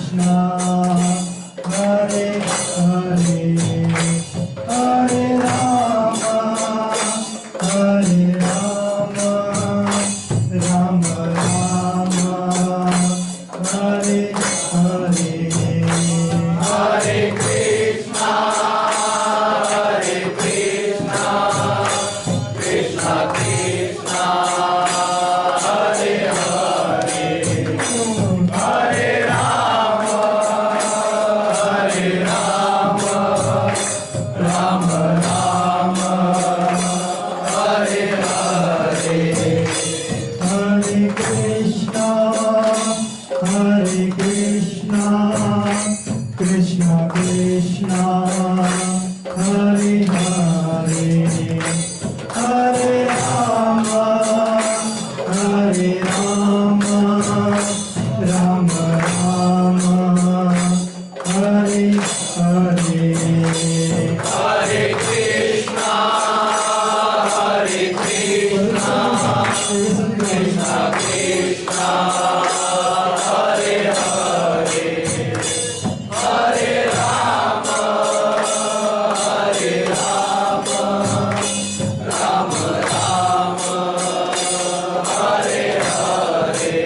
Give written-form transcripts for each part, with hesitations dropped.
Krishna, Hare Hare, Hare Rama, Hare Rama, Rama Rama, Hare Hare, Hare Krishna, Hare Krishna, Krishna Krishna, Hare Hare, Hare Rama, Hare Rama, Rama Rama, Hare Hare, Hare Krishna, Hare Krishna, Krishna Krishna, Hare Hare, Hare Rama, Hare Rama, Rama Rama, Hare Hare,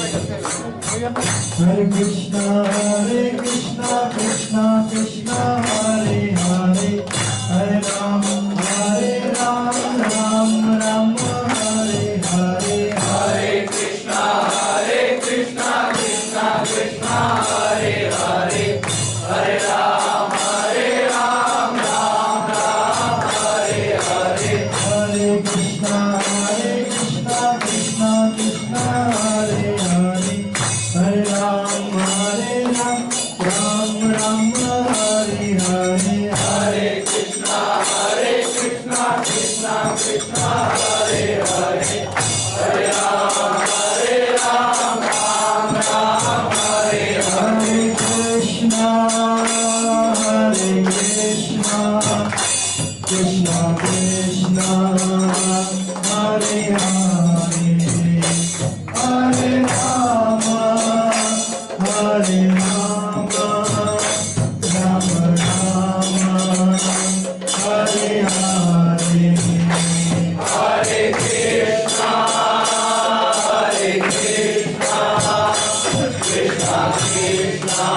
Hare Krishna, Hare Krishna, Krishna Krishna, Hare Hare, Hare Rama, Hare Rama, Rama Rama, Hare Hare, Hare Krishna, Krishna Krishna, Hare Hare, Hare Ram, Ram Ram, Hare Hare, Hare Krishna, Krishna Krishna, Hare Hare, Hare Ram, Ram Ram, Hare Hare, Hare Krishna, Krishna Krishna, Hare Hare, Hare Ram, Ram Ram, Hare Hare, Hare Krishna, Krishna Krishna, Hare Hare, Hare Ram, Ram Ram, Hare Hare, Krishna, Krishna Krishna, Hare Hare, Hare Rama, Hare Rama, Rama Rama, Hare Hare, Hare Krishna, Krishna Krishna,